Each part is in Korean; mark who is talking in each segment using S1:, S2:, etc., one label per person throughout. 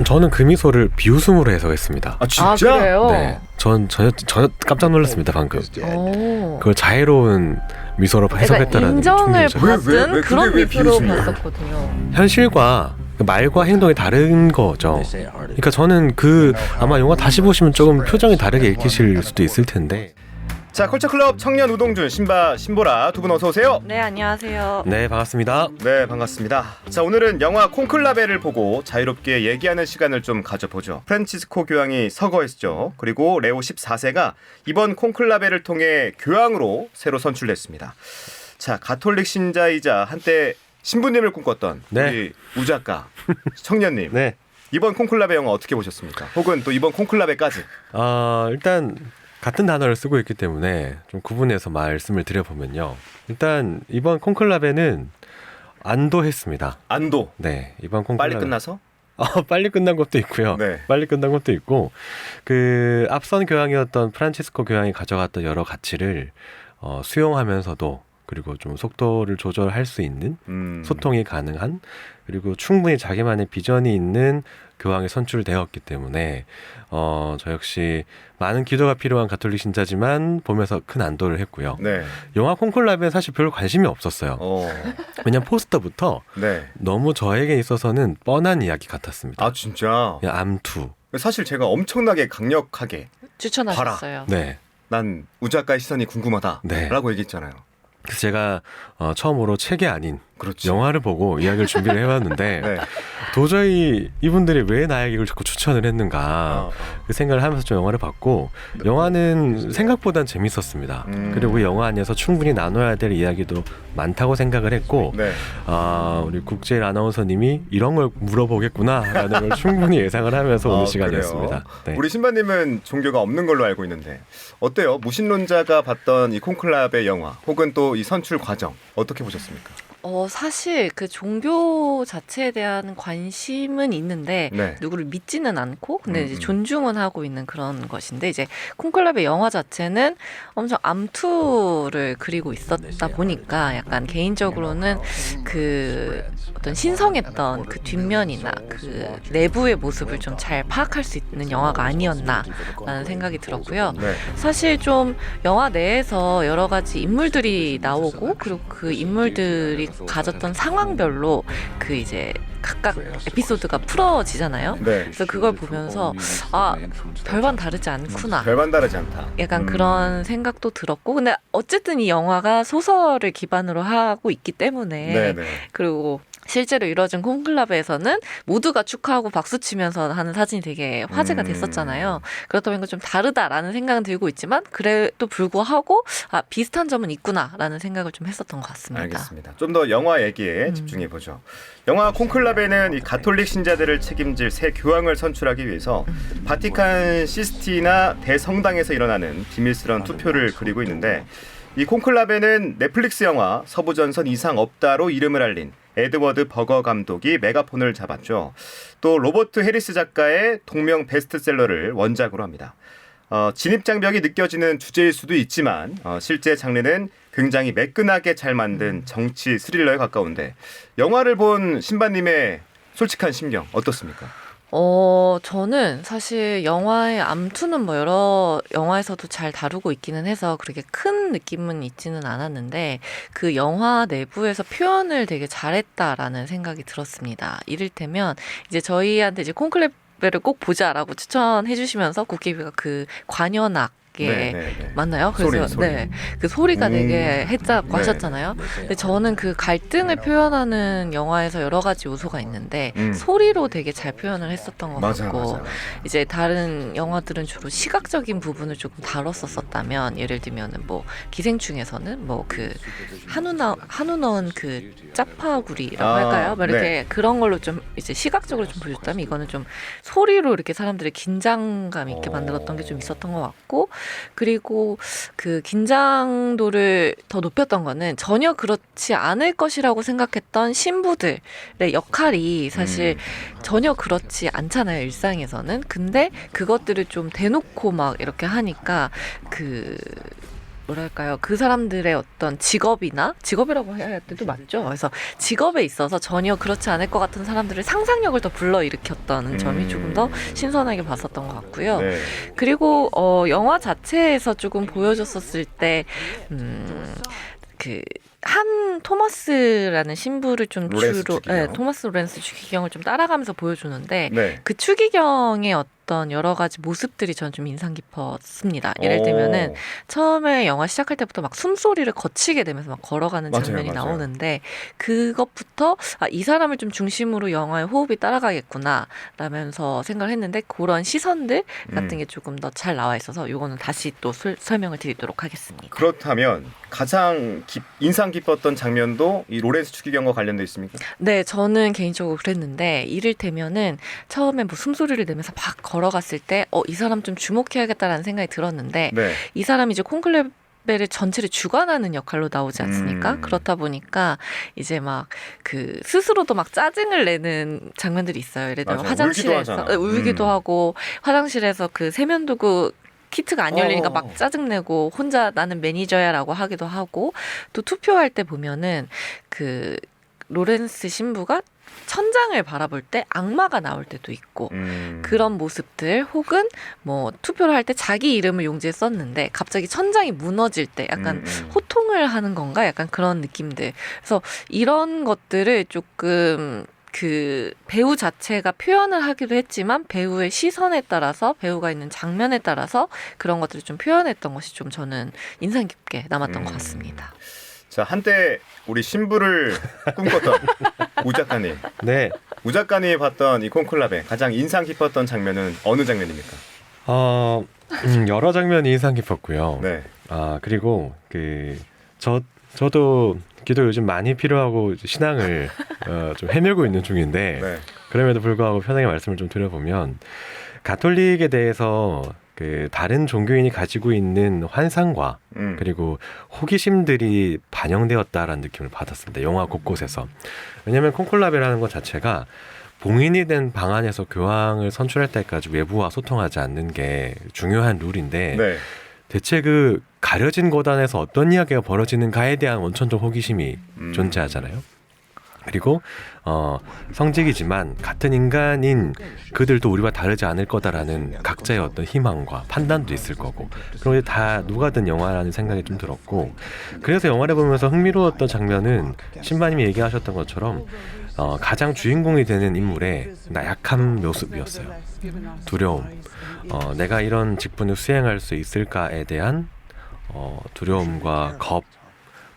S1: 저는 그 미소를 비웃음으로 해석했습니다.
S2: 아 진짜?
S3: 아, 그래요?
S1: 네, 전 전혀 깜짝 놀랐습니다 방금.
S3: 오.
S1: 그걸 자애로운 미소로 해석했다라는 게
S3: 인정을
S1: 충격이었어요.
S3: 받은 그런
S2: 왜
S3: 미소로
S2: 비웃음이에요?
S3: 봤었거든요.
S1: 현실과 말과 행동이 다른 거죠. 그러니까 저는 아마 영화 다시 보시면 조금 표정이 다르게 읽히실 수도 있을 텐데.
S2: 자, 컬처클럽 청년 우동준, 신보라 두 분 어서 오세요.
S3: 네, 안녕하세요.
S1: 네, 반갑습니다.
S2: 네, 반갑습니다. 자, 오늘은 영화 콩클라베를 보고 자유롭게 얘기하는 시간을 좀 가져보죠. 프란치스코 교황이 서거했죠. 그리고 레오 14세가 이번 콩클라베를 통해 교황으로 새로 선출됐습니다. 자, 가톨릭 신자이자 한때 신부님을 꿈꿨던
S1: 네.
S2: 우리 우 작가, 청년님.
S1: 네.
S2: 이번 콩클라베 영화 어떻게 보셨습니까? 혹은 또 이번 콩클라베까지.
S1: 일단 같은 단어를 쓰고 있기 때문에 좀 구분해서 말씀을 드려보면요. 일단 이번 콘클라베는 안도했습니다.
S2: 안도.
S1: 네, 이번 콘클라베
S2: 빨리 끝나서?
S1: 빨리 끝난 것도 있고요.
S2: 네.
S1: 빨리 끝난 것도 있고 앞선 교황이었던 프란치스코 교황이 가져갔던 여러 가치를 수용하면서도 그리고 좀 속도를 조절할 수 있는 소통이 가능한 그리고 충분히 자기만의 비전이 있는 교황이 선출되었기 때문에 저 역시 많은 기도가 필요한 가톨릭 신자지만 보면서 큰 안도를 했고요.
S2: 네.
S1: 영화 콘클라베는 사실 별로 관심이 없었어요. 왜냐면 포스터부터
S2: 네.
S1: 너무 저에게 있어서는 뻔한 이야기 같았습니다.
S2: 아 진짜?
S1: 그냥 암투.
S2: 사실 제가 엄청나게 강력하게
S3: 추천하셨어요.
S1: 네.
S2: 난 우 작가의 시선이 궁금하다
S1: 네.
S2: 라고 얘기했잖아요.
S1: 그래서 제가 처음으로 책이 아닌
S2: 그렇죠.
S1: 영화를 보고 이야기를 준비를 해왔는데
S2: 네.
S1: 도저히 이분들이 왜 나에게 이걸 자꾸 추천을 했는가 그 생각을 하면서 좀 영화를 봤고 영화는 생각보단 재밌었습니다. 그리고 영화 안에서 충분히 나눠야 될 이야기도 많다고 생각을 했고
S2: 네.
S1: 우리 국제일 아나운서님이 이런 걸 물어보겠구나라는 걸 충분히 예상을 하면서 오는 시간이었습니다. 네.
S2: 우리 신바님은 종교가 없는 걸로 알고 있는데 어때요? 무신론자가 봤던 이 콘클라베 영화 혹은 또 이 선출 과정 어떻게 보셨습니까?
S3: 사실 그 종교 자체에 대한 관심은 있는데
S2: 네.
S3: 누구를 믿지는 않고 근데 이제 존중은 하고 있는 그런 것인데 이제 콘클라베 영화 자체는 엄청 암투를 그리고 있었다 보니까 약간 개인적으로는 그 어떤 신성했던 그 뒷면이나 그 내부의 모습을 좀 잘 파악할 수 있는 영화가 아니었나라는 생각이 들었고요.
S2: 네.
S3: 사실 좀 영화 내에서 여러 가지 인물들이 나오고 그리고 그 인물들이 가졌던 상황별로 그 이제 각각 에피소드가 풀어지잖아요.
S2: 네.
S3: 그래서 그걸 보면서 별반 다르지 않구나.
S2: 별반 다르지 않다.
S3: 약간 그런 생각도 들었고 근데 어쨌든 이 영화가 소설을 기반으로 하고 있기 때문에
S2: 네네.
S3: 그리고 실제로 이루어진 콘클라베에서는 모두가 축하하고 박수치면서 하는 사진이 되게 화제가 됐었잖아요. 그렇다 보니까 좀 다르다라는 생각은 들고 있지만 그래도 불구하고 비슷한 점은 있구나라는 생각을 좀 했었던 것 같습니다.
S2: 알겠습니다. 좀 더 영화 얘기에 집중해 보죠. 영화 콘클라베는 이 가톨릭 신자들을 책임질 새 교황을 선출하기 위해서 바티칸 시스티나 대성당에서 일어나는 비밀스러운 투표를 그리고 있는데 이 콘클라베는 넷플릭스 영화 서부전선 이상 없다로 이름을 알린 에드워드 버거 감독이 메가폰을 잡았죠. 또 로버트 해리스 작가의 동명 베스트셀러를 원작으로 합니다. 진입장벽이 느껴지는 주제일 수도 있지만 실제 장르는 굉장히 매끈하게 잘 만든 정치 스릴러에 가까운데 영화를 본 신바님의 솔직한 심경 어떻습니까?
S3: 저는 사실 영화의 암투는 뭐 여러 영화에서도 잘 다루고 있기는 해서 그렇게 큰 느낌은 있지는 않았는데 그 영화 내부에서 표현을 되게 잘했다라는 생각이 들었습니다. 이를테면 이제 저희한테 이제 콘클레베를 꼭 보자라고 추천해 주시면서 국기비가 그 관현악 맞나요? 그래서
S2: 소리.
S3: 네, 그 소리가 되게 했다고 하셨잖아요. 근데 저는 그 갈등을 표현하는 영화에서 여러 가지 요소가 있는데 소리로 되게 잘 표현을 했었던 것 같고 이제 다른 영화들은 주로 시각적인 부분을 조금 다뤘었다면 예를 들면은 뭐 기생충에서는 뭐 그 한우 넣은 그 짜파구리라고 할까요? 뭐 이렇게 그런 걸로 좀 이제 시각적으로 좀 보여줬다면 이거는 좀 소리로 이렇게 사람들의 긴장감 있게 만들었던 게 좀 있었던 것 같고. 그리고 그 긴장도를 더 높였던 거는 전혀 그렇지 않을 것이라고 생각했던 신부들의 역할이 사실 전혀 그렇지 않잖아요, 일상에서는. 근데 그것들을 좀 대놓고 막 이렇게 하니까 그 뭐랄까요, 그 사람들의 어떤 직업이라고 해야 돼도 맞죠. 그래서 직업에 있어서 전혀 그렇지 않을 것 같은 사람들의 상상력을 더 불러일으켰던 점이 조금 더 신선하게 봤었던 것 같고요.
S2: 네.
S3: 그리고 영화 자체에서 조금 보여줬었을 때 한 토마스라는 신부를 좀
S2: 로렌스
S3: 주로
S2: 추기경.
S3: 토마스 로렌스 추기경을 좀 따라가면서 보여주는데
S2: 네.
S3: 그 추기경의 어떤 여러 가지 모습들이 전 좀 인상 깊었습니다. 예를 들면은 처음에 영화 시작할 때부터 막 숨소리를 거치게 되면서 막 걸어가는
S2: 맞아요,
S3: 장면이
S2: 맞아요.
S3: 나오는데 그것부터 이 사람을 좀 중심으로 영화의 호흡이 따라가겠구나 라면서 생각을 했는데 그런 시선들 같은 게 조금 더 잘 나와 있어서 이거는 다시 또 설명을 드리도록 하겠습니다.
S2: 그렇다면 가장 인상 깊었던 장면도 이 로렌스 추기경과 관련돼 있습니까?
S3: 네, 저는 개인적으로 그랬는데 이를테면은 처음에 뭐 숨소리를 내면서 막 걸어갔을 때 이 사람 좀 주목해야겠다라는 생각이 들었는데
S2: 네.
S3: 이 사람이 이제 콩클레베를 전체를 주관하는 역할로 나오지 않습니까? 그렇다 보니까 이제 막 스스로도 막 짜증을 내는 장면들이 있어요. 예를 들면
S2: 맞아요.
S3: 화장실에서 울기도 하고 화장실에서 그 세면도구 키트가 안 열리니까 막 짜증내고 혼자 나는 매니저야라고 하기도 하고 또 투표할 때 보면은 로렌스 신부가 천장을 바라볼 때 악마가 나올 때도 있고 그런 모습들 혹은 뭐 투표를 할 때 자기 이름을 용지에 썼는데 갑자기 천장이 무너질 때 약간 호통을 하는 건가 약간 그런 느낌들. 그래서 이런 것들을 조금 배우 자체가 표현을 하기도 했지만 배우의 시선에 따라서 배우가 있는 장면에 따라서 그런 것들을 좀 표현했던 것이 좀 저는 인상 깊게 남았던 것 같습니다.
S2: 자, 한때 우리 신부를 꿈꿨던 우 작가님.
S1: 네.
S2: 우 작가님이 봤던 이 콘클라베 가장 인상 깊었던 장면은 어느 장면입니까?
S1: 여러 장면이 인상 깊었고요.
S2: 네.
S1: 그리고 저도 기도 요즘 많이 필요하고 신앙을 좀 헤매고 있는 중인데
S2: 네.
S1: 그럼에도 불구하고 편하게 말씀을 좀 드려보면 가톨릭에 대해서 다른 종교인이 가지고 있는 환상과 그리고 호기심들이 반영되었다라는 느낌을 받았습니다. 영화 곳곳에서. 왜냐하면 콘클라베라는 것 자체가 봉인이 된 방 안에서 교황을 선출할 때까지 외부와 소통하지 않는 게 중요한 룰인데
S2: 네.
S1: 대체 가려진 고단에서 어떤 이야기가 벌어지는가에 대한 원천적 호기심이 존재하잖아요. 그리고 성직이지만 같은 인간인 그들도 우리와 다르지 않을 거다라는 각자의 어떤 희망과 판단도 있을 거고 그런 게 다 녹아든 영화라는 생각이 좀 들었고 그래서 영화를 보면서 흥미로웠던 장면은 신바님이 얘기하셨던 것처럼 가장 주인공이 되는 인물의 나약한 모습이었어요. 두려움, 내가 이런 직분을 수행할 수 있을까에 대한 두려움과 겁,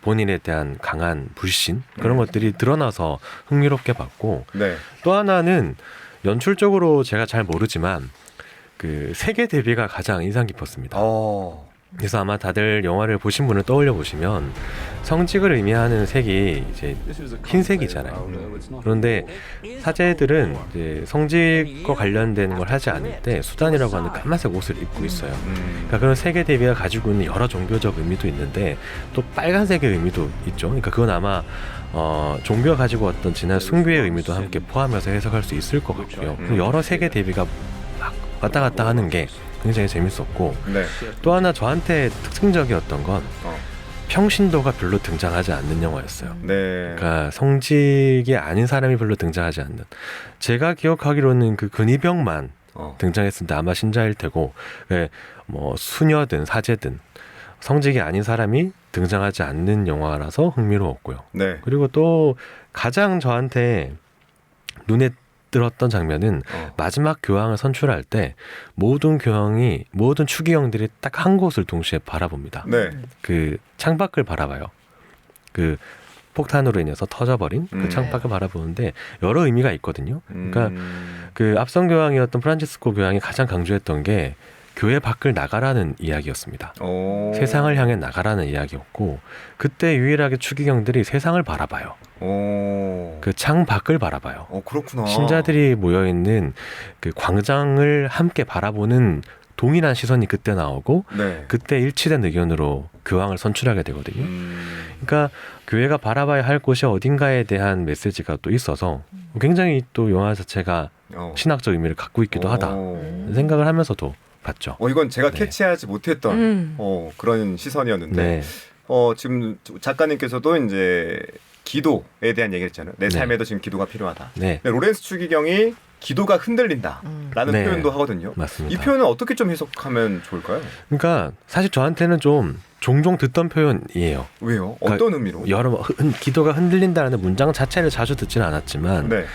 S1: 본인에 대한 강한 불신 그런 것들이 드러나서 흥미롭게 봤고
S2: 네.
S1: 또 하나는 연출적으로 제가 잘 모르지만 색의 대비가 가장 인상 깊었습니다. 그래서 아마 다들 영화를 보신 분을 떠올려 보시면 성직을 의미하는 색이 이제 흰색이잖아요. 그런데 사제들은 이제 성직과 관련된 걸 하지 않을 때 수단이라고 하는 까만색 옷을 입고 있어요. 그러니까 그런 색의 대비가 가지고 있는 여러 종교적 의미도 있는데 또 빨간색의 의미도 있죠. 그러니까 그건 아마 종교가 가지고 어떤 지난 숭배의 의미도 함께 포함해서 해석할 수 있을 것 같고요. 여러 색의 대비가 막 왔다 갔다 하는 게 굉장히 재밌었고
S2: 네.
S1: 또 하나 저한테 특징적이었던 건 평신도가 별로 등장하지 않는 영화였어요.
S2: 네.
S1: 그러니까 성직이 아닌 사람이 별로 등장하지 않는. 제가 기억하기로는 근위병만 등장했을 때 아마 신자일 테고 뭐 수녀든 사제든 성직이 아닌 사람이 등장하지 않는 영화라서 흥미로웠고요.
S2: 네.
S1: 그리고 또 가장 저한테 눈에 들었던 장면은 마지막 교황을 선출할 때 모든 추기경들이 딱 한 곳을 동시에 바라봅니다.
S2: 네.
S1: 창밖을 바라봐요. 폭탄으로 인해서 터져버린 창밖을 바라보는데 여러 의미가 있거든요. 그러니까 앞선 교황이었던 프란치스코 교황이 가장 강조했던 게 교회 밖을 나가라는 이야기였습니다. 세상을 향해 나가라는 이야기였고 그때 유일하게 추기경들이 세상을 바라봐요. 창 밖을 바라봐요.
S2: 그렇구나.
S1: 신자들이 모여있는 광장을 함께 바라보는 동일한 시선이 그때 나오고
S2: 네.
S1: 그때 일치된 의견으로 교황을 선출하게 되거든요. 그러니까 교회가 바라봐야 할 곳이 어딘가에 대한 메시지가 또 있어서 굉장히 또 영화 자체가 신학적 의미를 갖고 있기도 하다 생각을 하면서도 봤죠.
S2: 이건 제가
S1: 네.
S2: 캐치하지 못했던 그런 시선이었는데
S1: 네.
S2: 지금 작가님께서도 이제 기도에 대한 얘기를 했잖아요. 내
S1: 네.
S2: 삶에도 지금 기도가 필요하다.
S1: 네.
S2: 근데 로렌스 추기경이 기도가 흔들린다라는
S1: 네.
S2: 표현도 하거든요.
S1: 맞습니다.
S2: 이 표현은 어떻게 좀 해석하면 좋을까요?
S1: 그러니까 사실 저한테는 좀 종종 듣던 표현이에요.
S2: 왜요?
S1: 그러니까
S2: 어떤 의미로?
S1: 기도가 흔들린다는 문장 자체를 자주 듣지는 않았지만
S2: 네.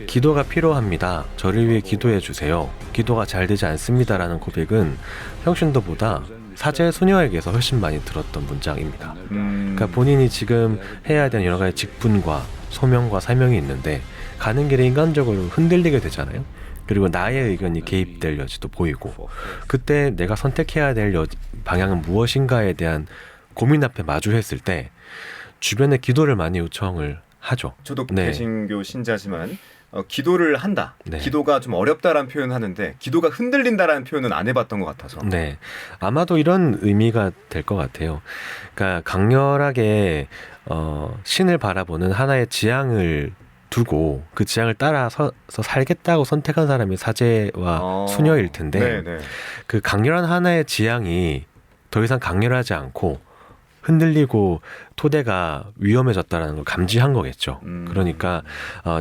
S1: 기도가 필요합니다. 저를 위해 기도해 주세요. 기도가 잘 되지 않습니다라는 고백은 형신도보다 사제 수녀에게서 훨씬 많이 들었던 문장입니다. 그러니까 본인이 지금 해야 되는 여러 가지 직분과 소명과 사명이 있는데 가는 길에 인간적으로 흔들리게 되잖아요. 그리고 나의 의견이 개입될 여지도 보이고 그때 내가 선택해야 될 방향은 무엇인가에 대한 고민 앞에 마주했을 때 주변에 기도를 많이 요청을 하죠.
S2: 저도
S1: 네.
S2: 개신교 신자지만 기도를 한다.
S1: 네.
S2: 기도가 좀 어렵다라는 표현을 하는데 기도가 흔들린다라는 표현은 안 해봤던 것 같아서.
S1: 네, 아마도 이런 의미가 될 것 같아요. 그러니까 강렬하게 신을 바라보는 하나의 지향을 두고 그 지향을 따라서 살겠다고 선택한 사람이 사제와 수녀일 텐데
S2: 네네.
S1: 그 강렬한 하나의 지향이 더 이상 강렬하지 않고 흔들리고 토대가 위험해졌다는 걸 감지한 거겠죠. 그러니까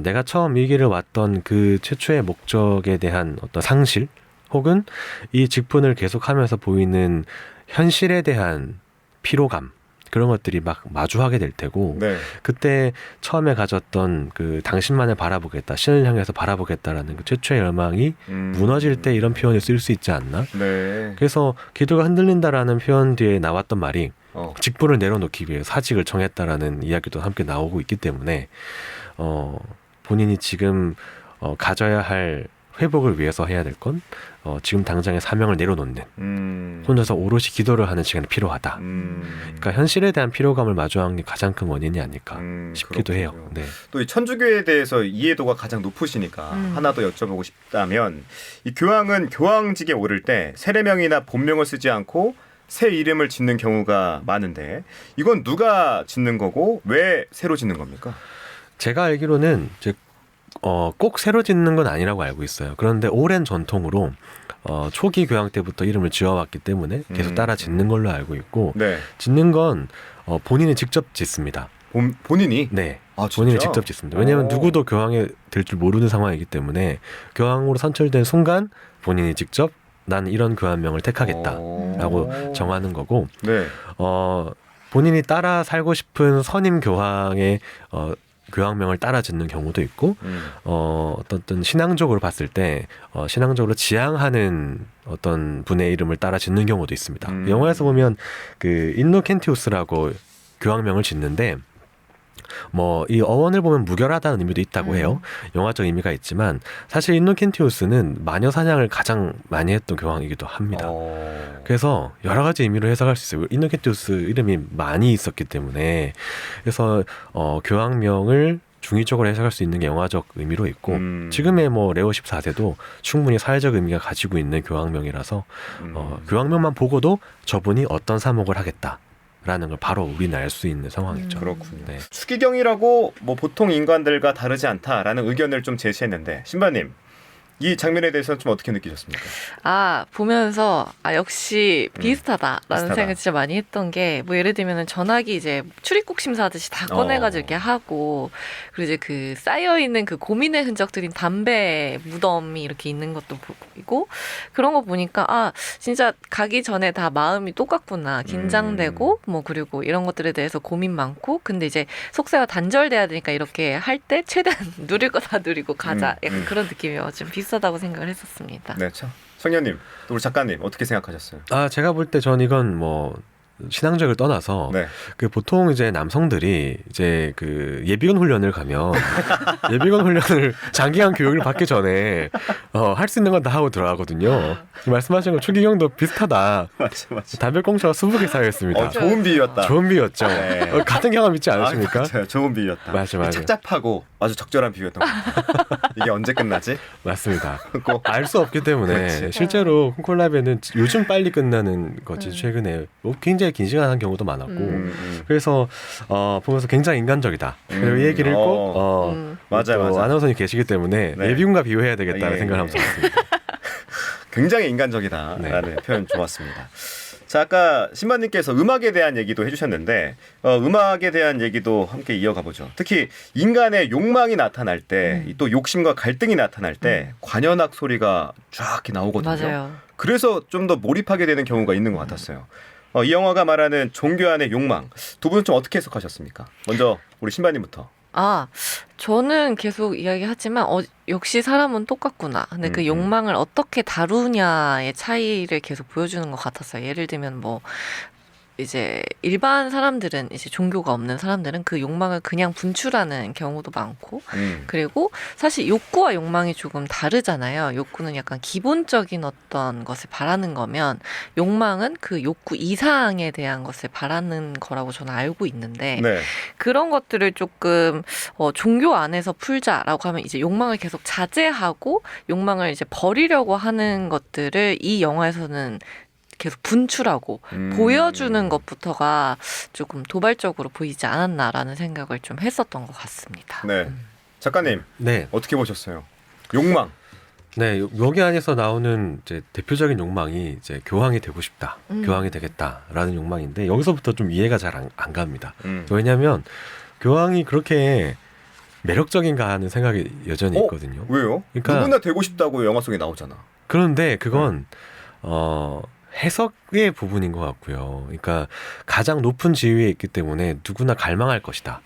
S1: 내가 처음 이 길을 왔던 그 최초의 목적에 대한 어떤 상실 혹은 이 직분을 계속하면서 보이는 현실에 대한 피로감 그런 것들이 막 마주하게 될 테고
S2: 네.
S1: 그때 처음에 가졌던 그 당신만을 바라보겠다 신을 향해서 바라보겠다라는 그 최초의 열망이 무너질 때 이런 표현을 쓸 수 있지 않나.
S2: 네.
S1: 그래서 기도가 흔들린다라는 표현 뒤에 나왔던 말이 직분을 내려놓기 위해 사직을 정했다라는 이야기도 함께 나오고 있기 때문에 본인이 지금 가져야 할 회복을 위해서 해야 될 건 지금 당장의 사명을 내려놓는 혼자서 오롯이 기도를 하는 시간이 필요하다. 그러니까 현실에 대한 피로감을 마주하는 게 가장 큰 원인이 아닐까 싶기도 해요. 네.
S2: 또 이 천주교에 대해서 이해도가 가장 높으시니까 하나 더 여쭤보고 싶다면 이 교황은 교황직에 오를 때 세례명이나 본명을 쓰지 않고 새 이름을 짓는 경우가 많은데 이건 누가 짓는 거고 왜 새로 짓는 겁니까?
S1: 제가 알기로는 꼭 새로 짓는 건 아니라고 알고 있어요. 그런데 오랜 전통으로 초기 교황 때부터 이름을 지어왔기 때문에 계속 따라 짓는 걸로 알고 있고
S2: 네.
S1: 짓는 건 본인이 직접 짓습니다.
S2: 본인이?
S1: 네.
S2: 아,
S1: 본인이 직접 짓습니다. 왜냐하면 누구도 교황이 될 줄 모르는 상황이기 때문에 교황으로 선출된 순간 본인이 직접 난 이런 교황명을 택하겠다라고 정하는 거고
S2: 네.
S1: 본인이 따라 살고 싶은 선임 교황의 교황명을 따라 짓는 경우도 있고 어떤 신앙적으로 봤을 때 신앙적으로 지향하는 어떤 분의 이름을 따라 짓는 경우도 있습니다. 영화에서 보면 그 인노켄티우스라고 교황명을 짓는데 이 어원을 보면 무결하다는 의미도 있다고 해요. 영화적 의미가 있지만 사실 인노켄티우스는 마녀 사냥을 가장 많이 했던 교황이기도 합니다. 그래서 여러 가지 의미로 해석할 수 있어요. 인노켄티우스 이름이 많이 있었기 때문에 그래서 교황명을 중의적으로 해석할 수 있는 게 영화적 의미로 있고 지금의 레오 14세도 충분히 사회적 의미가 가지고 있는 교황명이라서 교황명만 보고도 저분이 어떤 사목을 하겠다 라는 걸 바로 우리는 알 수 있는 상황이죠.
S2: 그렇군요.
S1: 네.
S2: 추기경이라고 보통 인간들과 다르지 않다라는 의견을 좀 제시했는데 신바님 이 장면에 대해서는 좀 어떻게 느끼셨습니까?
S3: 보면서 역시 비슷하다라는 생각을 진짜 많이 했던 게 예를 들면은 전화기 이제 출입국 심사하듯이 다 꺼내가지고 이렇게 하고 그리고 이제 그 쌓여 있는 그 고민의 흔적들인 담배 무덤이 이렇게 있는 것도 보이고 그런 거 보니까 진짜 가기 전에 다 마음이 똑같구나 긴장되고 그리고 이런 것들에 대해서 고민 많고 근데 이제 속세가 단절돼야 되니까 이렇게 할 때 최대한 누릴 거 다 누리고 가자 약간 그런 느낌이요. 좀 비슷하다고 생각을 했었습니다.
S2: 네, 참. 성현님, 또 우리 작가님 어떻게 생각하셨어요?
S1: 제가 볼 때 전 이건 신앙적을 떠나서
S2: 네.
S1: 그 보통 이제 남성들이 이제 그 예비군 훈련을 가면 예비군 훈련을 장기간 교육을 받기 전에 할 수 있는 건 다 하고 들어가거든요. 말씀하신 건 추기경도 비슷하다.
S2: 맞아.
S1: 담배꽁초가 수북의 사회였습니다.
S2: 좋은 비유였다.
S1: 좋은 비유였죠.
S2: 네.
S1: 같은 경험 있지 않으십니까?
S2: 맞아요. 좋은 비유였다.
S1: 맞아.
S2: 착잡하고 아주 적절한 비유였던 것 같아요. 이게 언제 끝나지?
S1: 맞습니다. 알 수 없기 때문에
S2: 그렇지.
S1: 실제로 콘콜라베는 요즘 빨리 끝나는 거지 최근에 굉장히 긴 시간 한 경우도 많았고 그래서 보면서 굉장히 인간적이다. 그리고 이 얘기를 꼭
S2: 맞아요.
S1: 아나운서님 계시기 때문에
S2: 네.
S1: 예비군과 비교해야 되겠다는
S2: 예.
S1: 생각을 하면서 봤습니다.
S2: 굉장히 인간적이다라는
S1: 네.
S2: 표현 좋았습니다. 자, 아까 신반님께서 음악에 대한 얘기도 해주셨는데 음악에 대한 얘기도 함께 이어가 보죠. 특히 인간의 욕망이 나타날 때, 또 욕심과 갈등이 나타날 때 관현악 소리가 쫙 이렇게 나오거든요.
S3: 맞아요.
S2: 그래서 좀 더 몰입하게 되는 경우가 있는 것 같았어요. 이 영화가 말하는 종교 안의 욕망, 두 분은 좀 어떻게 해석하셨습니까? 먼저 우리 신반님부터.
S3: 저는 계속 이야기하지만 역시 사람은 똑같구나. 근데 그 욕망을 어떻게 다루냐의 차이를 계속 보여주는 것 같았어요. 예를 들면 뭐 이제 일반 사람들은 이제 종교가 없는 사람들은 그 욕망을 그냥 분출하는 경우도 많고 그리고 사실 욕구와 욕망이 조금 다르잖아요. 욕구는 약간 기본적인 어떤 것을 바라는 거면 욕망은 그 욕구 이상에 대한 것을 바라는 거라고 저는 알고 있는데
S2: 네.
S3: 그런 것들을 조금 종교 안에서 풀자라고 하면 이제 욕망을 계속 자제하고 욕망을 이제 버리려고 하는 것들을 이 영화에서는 계속 분출하고 보여주는 것부터가 조금 도발적으로 보이지 않았나라는 생각을 좀 했었던 것 같습니다.
S2: 네. 작가님,
S1: 네.
S2: 어떻게 보셨어요? 욕망.
S1: 네, 여기 안에서 나오는 이제 대표적인 욕망이 이제 교황이 되고 싶다, 교황이 되겠다라는 욕망인데 여기서부터 좀 이해가 잘 안 갑니다. 왜냐하면 교황이 그렇게 매력적인가 하는 생각이 여전히 있거든요.
S2: 왜요?
S1: 그러니까
S2: 누구나 되고 싶다고 영화 속에 나오잖아.
S1: 그런데 그건 해석의 부분인 것 같고요. 그러니까 가장 높은 지위에 있기 때문에 누구나 갈망할 것이다.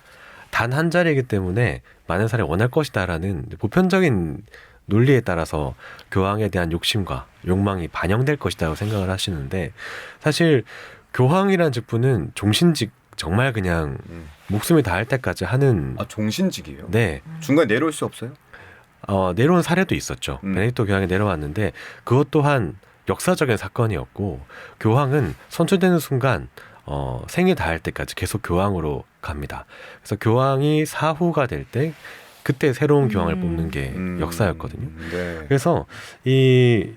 S1: 단 한 자리이기 때문에 많은 사람이 원할 것이다라는 보편적인 논리에 따라서 교황에 대한 욕심과 욕망이 반영될 것이라고 생각을 하시는데 사실 교황이라는 직분은 종신직 정말 그냥 목숨이 다할 때까지 하는
S2: 종신직이에요?
S1: 네.
S2: 중간에 내려올 수 없어요?
S1: 내려온 사례도 있었죠. 베네딕토 교황이 내려왔는데 그것 또한 역사적인 사건이었고 교황은 선출되는 순간 생이 다할 때까지 계속 교황으로 갑니다. 그래서 교황이 사후가 될 때 그때 새로운 교황을 뽑는 게 역사였거든요.
S2: 네.
S1: 그래서 이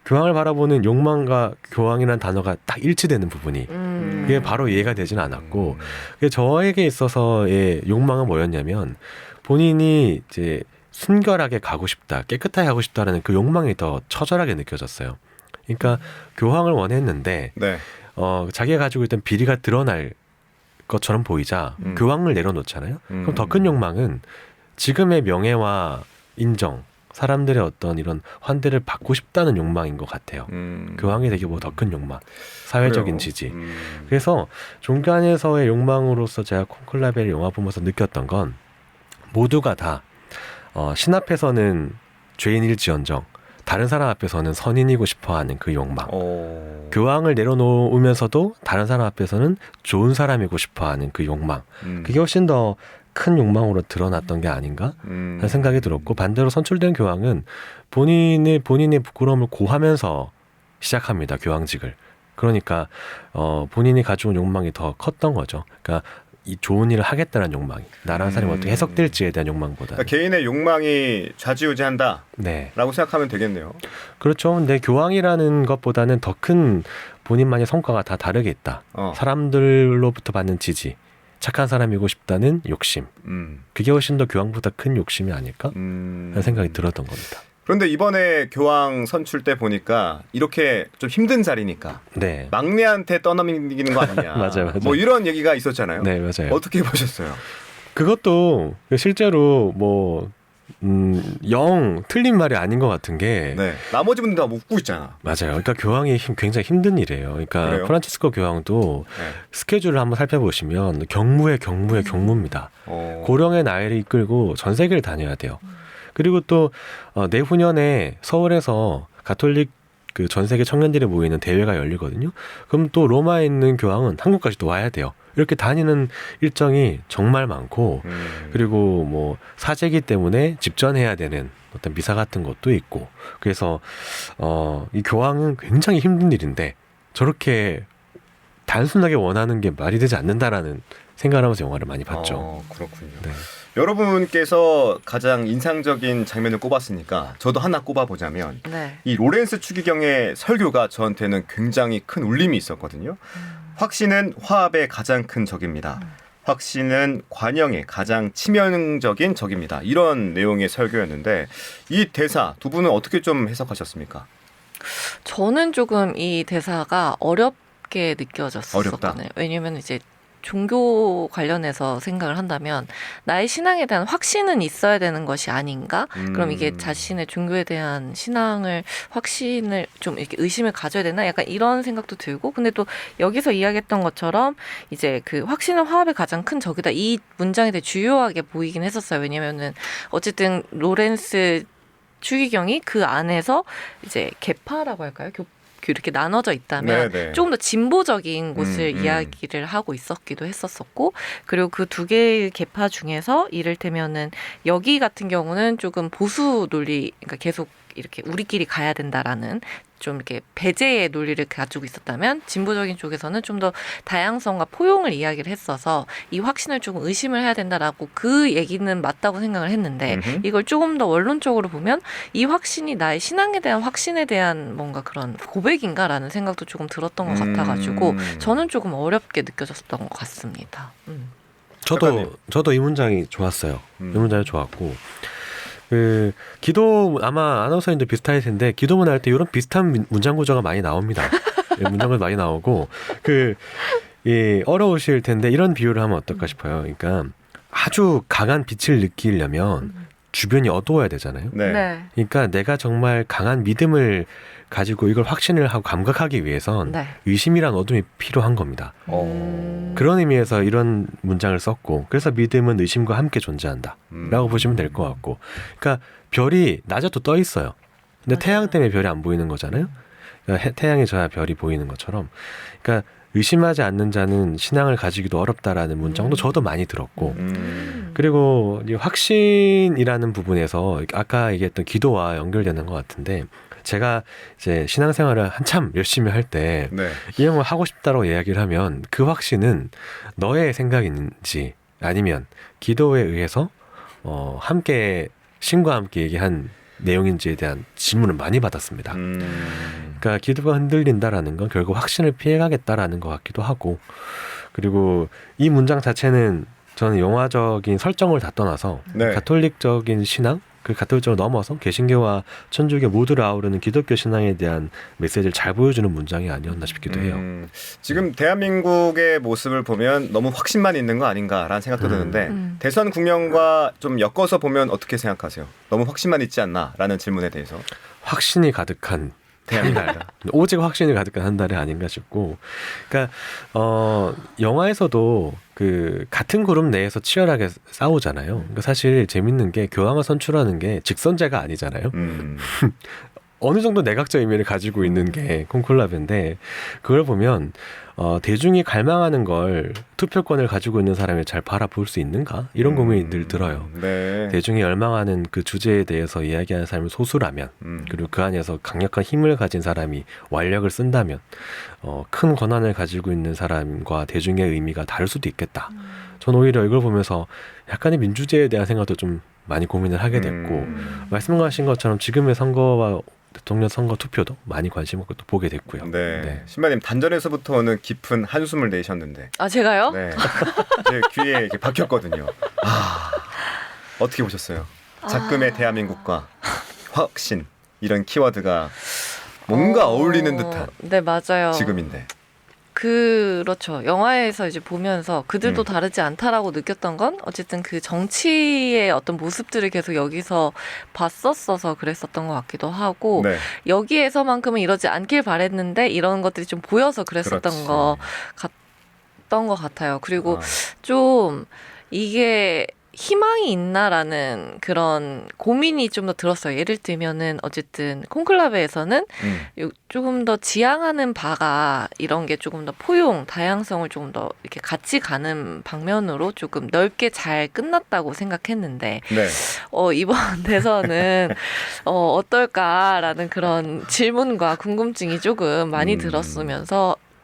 S1: 교황을 바라보는 욕망과 교황이라는 단어가 딱 일치되는 부분이 그게 바로 이해가 되지는 않았고 저에게 있어서의 욕망은 뭐였냐면 본인이 이제 순결하게 가고 싶다, 깨끗하게 하고 싶다라는 그 욕망이 더 처절하게 느껴졌어요. 그러니까 교황을 원했는데
S2: 네.
S1: 자기가 가지고 있던 비리가 드러날 것처럼 보이자 교황을 내려놓잖아요. 그럼 더 큰 욕망은 지금의 명예와 인정, 사람들의 어떤 이런 환대를 받고 싶다는 욕망인 것 같아요. 교황이 되기보다 더 큰 욕망, 사회적인
S2: 그래요?
S1: 지지. 그래서 종교 안에서의 욕망으로서 제가 콘클라베를 영화 보면서 느꼈던 건 모두가 다 신 앞에서는 죄인일지언정 다른 사람 앞에서는 선인이고 싶어하는 그 욕망. 교황을 내려놓으면서도 다른 사람 앞에서는 좋은 사람이고 싶어하는 그 욕망. 그게 훨씬 더 큰 욕망으로 드러났던 게 아닌가 하는 생각이 들었고 반대로 선출된 교황은 본인의 부끄러움을 고하면서 시작합니다. 교황직을. 그러니까 본인이 가져온 욕망이 더 컸던 거죠. 그러니까 이 좋은 일을 하겠다는 욕망이 나라는 사람이 어떻게 해석될지에 대한 욕망보다
S2: 그러니까 개인의 욕망이 좌지우지한다
S1: 네.
S2: 라고 생각하면 되겠네요.
S1: 그렇죠. 근데 교황이라는 것보다는 더 큰 본인만의 성과가 다 다르게 있다. 사람들로부터 받는 지지, 착한 사람이고 싶다는 욕심. 그게 훨씬 더 교황보다 큰 욕심이 아닐까 하는 생각이 들었던 겁니다.
S2: 그런데 이번에 교황 선출 때 보니까 이렇게 좀 힘든 자리니까
S1: 네.
S2: 막내한테 떠넘기는 거 아니냐.
S1: 맞아요.
S2: 뭐 이런 얘기가 있었잖아요.
S1: 네, 맞아요.
S2: 어떻게 보셨어요?
S1: 그것도 실제로 영 틀린 말이 아닌 것 같은 게
S2: 네. 나머지 분들 다 웃고 있잖아.
S1: 맞아요. 그러니까 교황이 굉장히 힘든 일이에요. 그러니까
S2: 그래요?
S1: 프란치스코 교황도
S2: 네.
S1: 스케줄을 한번 살펴보시면 경무입니다. 고령의 나이를 이끌고 전 세계를 다녀야 돼요. 그리고 또 내후년에 서울에서 가톨릭 그 전 세계 청년들이 모이는 대회가 열리거든요. 그럼 또 로마에 있는 교황은 한국까지 또 와야 돼요. 이렇게 다니는 일정이 정말 많고 그리고 뭐 사제기 때문에 집전해야 되는 어떤 미사 같은 것도 있고 그래서 이 교황은 굉장히 힘든 일인데 저렇게 단순하게 원하는 게 말이 되지 않는다라는 생각을 하면서 영화를 많이 봤죠.
S2: 그렇군요.
S1: 네.
S2: 여러분께서 가장 인상적인 장면을 꼽았으니까 저도 하나 꼽아보자면
S3: 네.
S2: 이 로렌스 추기경의 설교가 저한테는 굉장히 큰 울림이 있었거든요. 확신은 화합의 가장 큰 적입니다. 확신은 관영의 가장 치명적인 적입니다. 이런 내용의 설교였는데 이 대사 두 분은 어떻게 좀 해석하셨습니까?
S3: 저는 조금 이 대사가 어렵게 느껴졌었거든요.
S2: 어렵다.
S3: 왜냐면 이제 종교 관련해서 생각을 한다면 나의 신앙에 대한 확신은 있어야 되는 것이 아닌가? 그럼 이게 자신의 종교에 대한 확신을 좀 이렇게 의심을 가져야 되나? 약간 이런 생각도 들고, 근데 또 여기서 이야기했던 것처럼 이제 그 확신은 화합의 가장 큰 적이다. 이 문장이 되게 주요하게 보이긴 했었어요. 왜냐면은 어쨌든 로렌스 추기경이 그 안에서 이제 계파라고 할까요? 이렇게 나눠져 있다면
S2: 네네.
S3: 조금 더 진보적인 곳을 이야기를 하고 있었기도 했었고, 그리고 그 두 개의 계파 중에서 이를테면은 여기 같은 경우는 조금 보수 논리, 그러니까 계속 이렇게 우리끼리 가야 된다라는 좀 이렇게 배제의 논리를 가지고 있었다면, 진보적인 쪽에서는 좀 더 다양성과 포용을 이야기를 했어서 이 확신을 조금 의심을 해야 된다라고 그 얘기는 맞다고 생각을 했는데, 이걸 조금 더 원론적으로 보면 이 확신이 나의 신앙에 대한 확신에 대한 뭔가 그런 고백인가라는 생각도 조금 들었던 것 같아가지고 저는 조금 어렵게 느껴졌던 것 같습니다.
S1: 저도 이 문장이 좋았어요. 이 문장이 좋았고, 그 기도 아마 아나운서님도 비슷할 텐데 기도문 할 때 이런 비슷한 문장 구조가 많이 나옵니다. 문장도 많이 나오고 어려우실 텐데 이런 비유를 하면 어떨까 싶어요. 그러니까 아주 강한 빛을 느끼려면 주변이 어두워야 되잖아요.
S2: 네.
S1: 그러니까 내가 정말 강한 믿음을 가지고 이걸 확신을 하고 감각하기 위해선 의심이란 어둠이 필요한 겁니다. 그런 의미에서 이런 문장을 썼고, 그래서 믿음은 의심과 함께 존재한다 라고 보시면 될 것 같고, 그러니까 별이 낮에도 떠 있어요. 근데 태양 때문에 별이 안 보이는 거잖아요. 그러니까 태양이 져야 별이 보이는 것처럼, 그러니까 의심하지 않는 자는 신앙을 가지기도 어렵다라는 문장도 저도 많이 들었고, 그리고 이 확신이라는 부분에서 아까 얘기했던 기도와 연결되는 것 같은데, 제가 이제 신앙생활을 한참 열심히 할 때 이런 걸 하고 싶다라고 이야기를 하면 그 확신은 너의 생각인지 아니면 기도에 의해서 함께 신과 함께 얘기한 내용인지에 대한 질문을 많이 받았습니다. 그러니까 기도가 흔들린다라는 건 결국 확신을 피해가겠다라는 것 같기도 하고, 그리고 이 문장 자체는 저는 영화적인 설정을 다 떠나서 가톨릭적인 신앙, 그 가톨릭적으로 넘어서 개신교와 천주교 모두를 아우르는 기독교 신앙에 대한 메시지를 잘 보여주는 문장이 아니었나 싶기도 해요.
S2: 지금 대한민국의 모습을 보면 너무 확신만 있는 거 아닌가라는 생각도 드는데 대선 국면과 좀 엮어서 보면 어떻게 생각하세요? 너무 확신만 있지 않나라는 질문에 대해서.
S1: 확신이 가득한 대한민국이다. 오직 확신이 가득한 한 달이 아닌가 싶고, 그러니까 영화에서도 그 같은 그룹 내에서 치열하게 싸우잖아요. 그러니까 사실 재밌는 게 교황을 선출하는 게 직선제가 아니잖아요. 어느 정도 내각적 의미를 가지고 있는 게 콘클라베인데, 그걸 보면 대중이 갈망하는 걸 투표권을 가지고 있는 사람이 잘 바라볼 수 있는가? 이런 고민이 늘 들어요. 대중이 열망하는 그 주제에 대해서 이야기하는 사람이 소수라면, 그리고 그 안에서 강력한 힘을 가진 사람이 완력을 쓴다면 큰 권한을 가지고 있는 사람과 대중의 의미가 다를 수도 있겠다. 전 오히려 이걸 보면서 약간의 민주제에 대한 생각도 좀 많이 고민을 하게 됐고, 말씀하신 것처럼 지금의 선거와 대통령 선거 투표도 많이 관심 있고 또 보게 됐고요.
S2: 신바님 단전에서부터는 깊은 한숨을 내셨는데.
S3: 아, 제가요?
S2: 네. 제 귀에 이렇게 박혔거든요. 어떻게 보셨어요? 작금의 대한민국과 확신, 이런 키워드가 뭔가 어울리는 듯한.
S3: 네, 맞아요.
S2: 지금인데.
S3: 그렇죠. 영화에서 이제 보면서 그들도 다르지 않다라고 느꼈던 건 어쨌든 그 정치의 어떤 모습들을 계속 여기서 봤었어서 그랬었던 것 같기도 하고, 여기에서만큼은 이러지 않길 바랬는데 이런 것들이 좀 보여서 그랬었던 것 같아요. 그리고 좀 이게 희망이 있나라는 그런 고민이 좀 더 들었어요. 예를 들면은 어쨌든 콘클라베에서는 조금 더 지향하는 바가 이런 게 조금 더 포용, 다양성을 조금 더 이렇게 같이 가는 방면으로 조금 넓게 잘 끝났다고 생각했는데 이번 대선은 어떨까라는 그런 질문과 궁금증이 조금 많이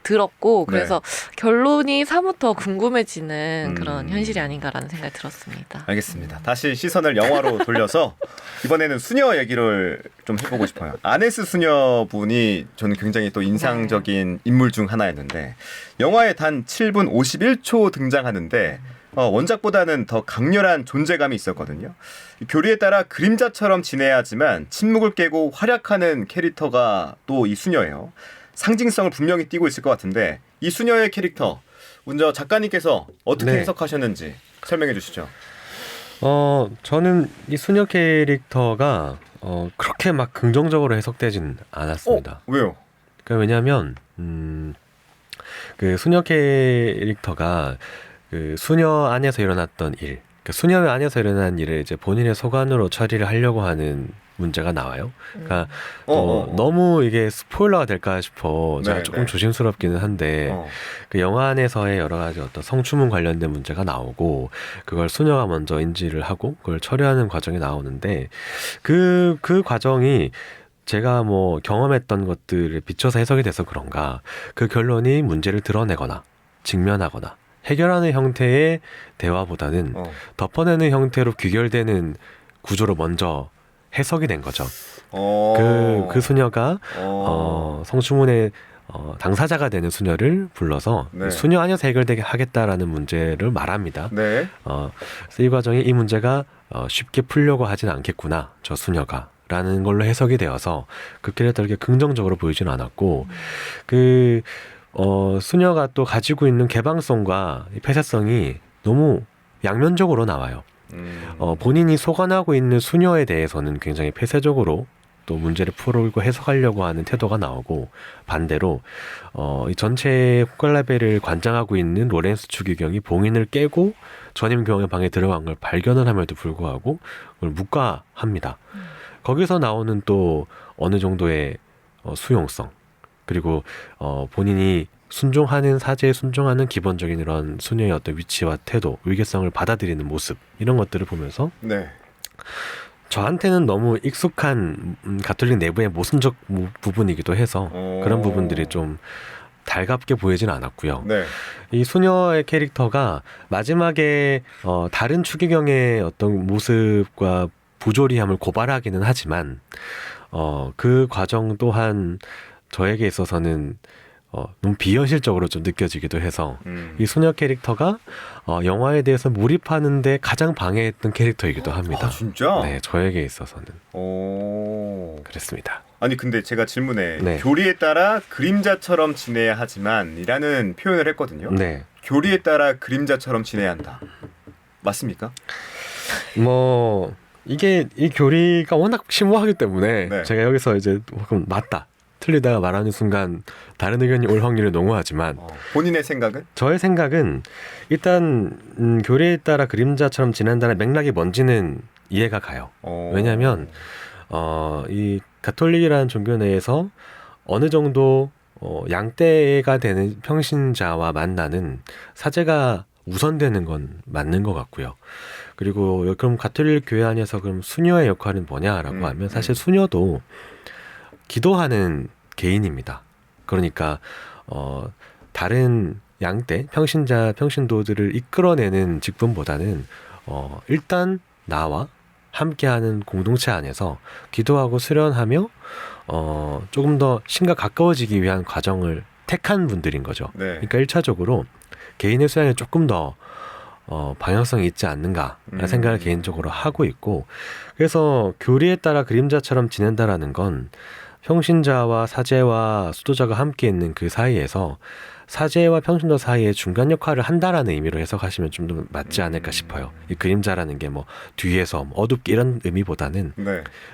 S3: 들었고, 그래서 결론이 사뭇 더 궁금해지는 그런 현실이 아닌가라는 생각이 들었습니다.
S2: 알겠습니다. 다시 시선을 영화로 돌려서 이번에는 수녀 얘기를 좀 해보고 싶어요. 아네스 수녀분이 저는 굉장히 또 인상적인 인물 중 하나였는데, 영화에 단 7분 51초 등장하는데 원작보다는 더 강렬한 존재감이 있었거든요. 교리에 따라 그림자처럼 지내야 하지만 침묵을 깨고 활약하는 캐릭터가 또 이 수녀예요. 상징성을 분명히 띠고 있을 것 같은데 이 수녀의 캐릭터 먼저 작가님께서 어떻게
S1: 네.
S2: 해석하셨는지 설명해 주시죠.
S1: 저는 이 수녀 캐릭터가 그렇게 막 긍정적으로 해석되진 않았습니다.
S2: 왜요?
S1: 그러니까 왜냐하면 그 수녀 캐릭터가 그 수녀 안에서 일어났던 일, 그 수녀 안에서 일어난 일을 이제 본인의 소관으로 처리를 하려고 하는 문제가 나와요. 그러니까 너무 이게 스포일러가 될까 싶어 제가 조금 조심스럽기는 한데 그 영화 안에서의 여러 가지 어떤 성추문 관련된 문제가 나오고 그걸 수녀가 먼저 인지를 하고 그걸 처리하는 과정이 나오는데 그 과정이 제가 뭐 경험했던 것들을 비춰서 해석이 돼서 그런가 그 결론이 문제를 드러내거나 직면하거나 해결하는 형태의 대화보다는 덮어내는 형태로 귀결되는 구조로 먼저 해석이 된 거죠. 그 수녀가 성추문의 당사자가 되는 수녀를 불러서 수녀 안에서 해결되게 하겠다라는 문제를 말합니다.
S2: 네.
S1: 그래서 이 과정에 이 문제가 쉽게 풀려고 하진 않겠구나, 저 수녀가. 라는 걸로 해석이 되어서 그 캐릭터를 긍정적으로 보이지는 않았고 수녀가 또 가지고 있는 개방성과 폐쇄성이 너무 양면적으로 나와요. 본인이 소관하고 있는 수녀에 대해서는 굉장히 폐쇄적으로 또 문제를 풀고 해석하려고 하는 태도가 나오고 반대로 이 전체 콩클라베를 관장하고 있는 로렌스 추기경이 봉인을 깨고 전임 교황의 방에 들어간 걸 발견을 함에도 불구하고 그걸 묵과합니다. 거기서 나오는 또 어느 정도의 수용성 그리고 본인이 순종하는 사제에 순종하는 기본적인 이런 수녀의 어떤 위치와 태도, 위계성을 받아들이는 모습 이런 것들을 보면서 저한테는 너무 익숙한 가톨릭 내부의 모순적 부분이기도 해서 그런 부분들이 좀 달갑게 보이진 않았고요. 이 수녀의 캐릭터가 마지막에 다른 추기경의 어떤 모습과 부조리함을 고발하기는 하지만 그 과정 또한 저에게 있어서는 너무 비현실적으로 좀 느껴지기도 해서 이 수녀 캐릭터가 영화에 대해서 몰입하는데 가장 방해했던 캐릭터이기도 합니다.
S2: 진짜?
S1: 네, 저에게 있어서는 그랬습니다.
S2: 아니 근데 제가 질문에 교리에 따라 그림자처럼 지내야 하지만 이라는 표현을 했거든요. 교리에 따라 그림자처럼 지내야 한다. 맞습니까?
S1: 이게 이 교리가 워낙 심오하기 때문에 제가 여기서 이제 그럼 맞다 틀리다가 말하는 순간 다른 의견이 올 확률이 농후하지만
S2: 본인의 생각은?
S1: 저의 생각은 일단 교리에 따라 그림자처럼 지낸다는 맥락이 뭔지는 이해가 가요. 왜냐하면 이 가톨릭이라는 종교 내에서 어느 정도 양떼가 되는 평신자와 만나는 사제가 우선되는 건 맞는 것 같고요. 그리고 그럼 가톨릭 교회 안에서 그럼 수녀의 역할은 뭐냐라고 하면 사실 수녀도 기도하는 개인입니다. 그러니까 다른 양떼, 평신자, 평신도들을 이끌어내는 직분보다는 일단 나와 함께하는 공동체 안에서 기도하고 수련하며 조금 더 신과 가까워지기 위한 과정을 택한 분들인 거죠. 그러니까 1차적으로 개인의 수양에 조금 더 방향성이 있지 않는가라는 생각을 개인적으로 하고 있고 그래서 교리에 따라 그림자처럼 지낸다라는 건 평신자와 사제와 수도자가 함께 있는 그 사이에서 사제와 평신도 사이에 중간 역할을 한다라는 의미로 해석하시면 좀 더 맞지 않을까 싶어요. 이 그림자라는 게 뭐 뒤에서 어둡게 이런 의미보다는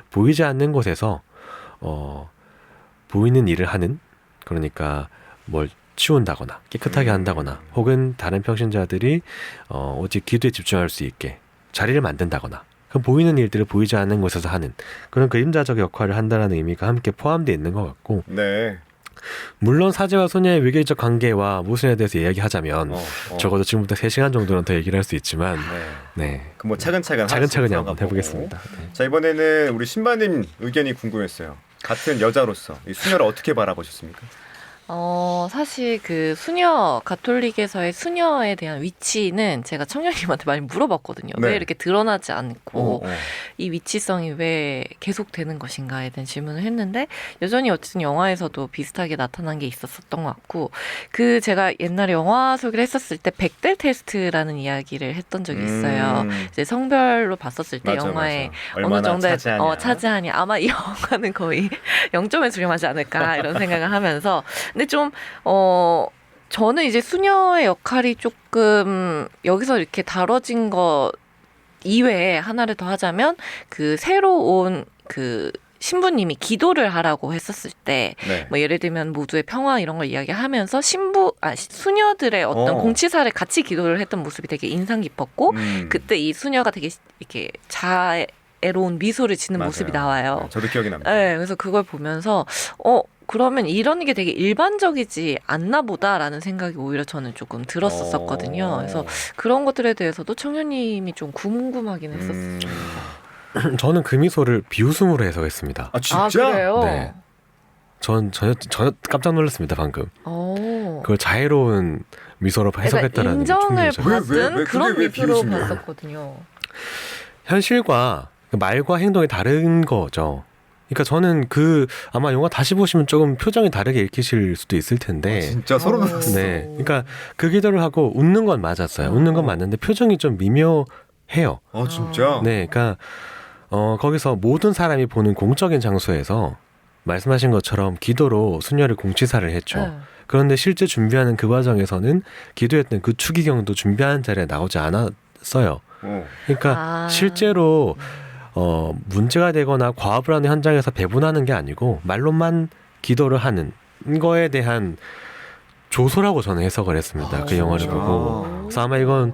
S1: 보이지 않는 곳에서 보이는 일을 하는 그러니까 뭘 치운다거나 깨끗하게 한다거나 혹은 다른 평신자들이 오직 기도에 집중할 수 있게 자리를 만든다거나 그럼 보이는 일들을 보이지 않는 곳에서 하는 그런 그림자적 역할을 한다는 의미가 함께 포함되어 있는 것 같고 물론 사제와 소녀의 외계적 관계와 모순에 대해서 이야기하자면 적어도 지금부터 3시간 정도는 더 얘기를 할 수 있지만
S2: 그 뭐 차근차근
S1: 한번 해보겠습니다.
S2: 자 이번에는 우리 신바님 의견이 궁금했어요. 같은 여자로서 이 수녀를 어떻게 바라보셨습니까?
S3: 사실 그 수녀, 가톨릭에서의 수녀에 대한 위치는 제가 청년님한테 많이 물어봤거든요.
S2: 네.
S3: 왜 이렇게 드러나지 않고 이 위치성이 왜 계속되는 것인가에 대한 질문을 했는데 여전히 어쨌든 영화에서도 비슷하게 나타난 게 있었던 것 같고 제가 옛날에 영화 소개를 했었을 때 백델 테스트라는 이야기를 했던 적이 있어요. 이제 성별로 봤었을 때
S2: 맞아,
S3: 영화에
S2: 맞아.
S3: 어느 정도의
S2: 차지하냐.
S3: 아마 이 영화는 거의 0점에 수렴하지 않을까 이런 생각을 하면서 근데 좀 저는 이제 수녀의 역할이 조금 여기서 이렇게 다뤄진 것 이외에 하나를 더 하자면 그 새로 온 그 신부님이 기도를 하라고 했었을 때
S2: 네.
S3: 뭐 예를 들면 모두의 평화 이런 걸 이야기하면서 수녀들의 어떤 공치사를 같이 기도를 했던 모습이 되게 인상 깊었고 그때 이 수녀가 되게 이렇게 자애로운 미소를 짓는
S2: 맞아요.
S3: 모습이 나와요.
S2: 네, 저도 기억이 납니다.
S3: 네, 그래서 그걸 보면서 그러면 이런 게 되게 일반적이지 않나 보다라는 생각이 오히려 저는 조금 들었었거든요. 그래서 그런 것들에 대해서도 청년님이 좀 궁금하긴 했었어요.
S1: 저는 그 미소를 비웃음으로 해석했습니다.
S2: 아 진짜?
S3: 아, 그래요?
S1: 네. 전 전혀 깜짝 놀랐습니다 방금. 그걸 자애로운 미소로 해석했다라는 게
S3: 인정을
S1: 충격이죠.
S3: 받은 그런
S2: 왜
S3: 미소로
S2: 비웃음이에요?
S3: 봤었거든요.
S1: 현실과 말과 행동이 다른 거죠. 그러니까 저는 아마 영화 다시 보시면 조금 표정이 다르게 읽히실 수도 있을 텐데.
S2: 진짜 소름 돋았어.
S1: 네. 그러니까 그 기도를 하고 웃는 건 맞았어요. 웃는 건 맞는데 표정이 좀 미묘해요.
S2: 진짜?
S1: 네. 그러니까 거기서 모든 사람이 보는 공적인 장소에서 말씀하신 것처럼 기도로 수녀를 공치사를 했죠.
S3: 네.
S1: 그런데 실제 준비하는 그 과정에서는 기도했던 그 추기경도 준비하는 자리에 나오지 않았어요. 그러니까 실제로 문제가 되거나 과업을 하는 현장에서 배분하는 게 아니고 말로만 기도를 하는 거에 대한 조소라고 저는 해석을 했습니다. 그 영화를
S2: 진짜?
S1: 보고. 그래서 아마 이건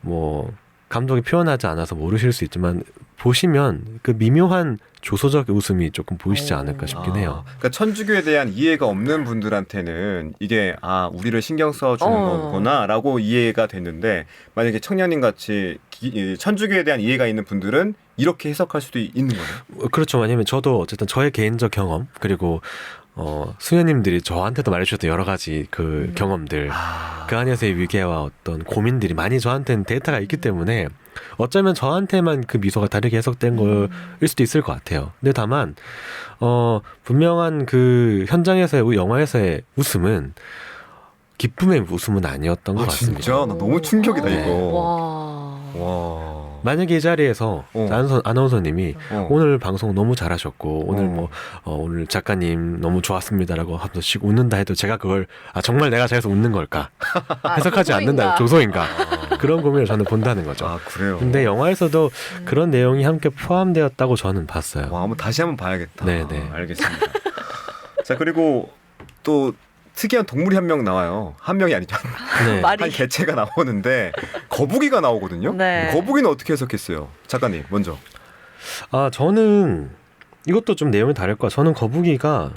S1: 뭐 감독이 표현하지 않아서 모르실 수 있지만 보시면 그 미묘한 조소적 웃음이 조금 보이시지 않을까 싶긴 해요.
S2: 그러니까 천주교에 대한 이해가 없는 분들한테는 이게 우리를 신경 써주는 거구나라고 이해가 됐는데 만약에 청년님 같이 천주교에 대한 이해가 있는 분들은 이렇게 해석할 수도 있는 거예요.
S1: 그렇죠. 왜냐면 저도 어쨌든 저의 개인적 경험 그리고 수녀님들이 저한테도 말해주셨던 여러 가지 그 경험들 그 안에서의 위계와 어떤 고민들이 많이 저한테는 데이터가 있기 때문에 어쩌면 저한테만 그 미소가 다르게 해석된 거일 수도 있을 것 같아요. 근데 다만 분명한 그 현장에서의 영화에서의 웃음은 기쁨의 웃음은 아니었던 것 같습니다.
S2: 진짜? 나 너무 충격이다
S1: 네.
S2: 이거. 와.
S1: 만약에 이 자리에서 아나운서님이 오늘 방송 너무 잘하셨고 오늘 오늘 작가님 너무 좋았습니다라고 하면서 웃는다 해도 제가 그걸 정말 내가 잘해서 웃는 걸까 해석하지 않는다 조소인가 그런 고민을 저는 본다는 거죠.
S2: 그래요.
S1: 근데 영화에서도 그런 내용이 함께 포함되었다고 저는 봤어요.
S2: 한번 다시 한번 봐야겠다.
S1: 네네.
S2: 알겠습니다. 자 그리고 또 특이한 동물이 한 명 나와요. 한 명이 아니죠.
S1: 네.
S3: 말이
S2: 한 개체가 나오는데 거북이가 나오거든요.
S3: 네.
S2: 거북이는 어떻게 해석했어요? 작가님 먼저.
S1: 저는 이것도 좀 내용이 다를 거야. 저는 거북이가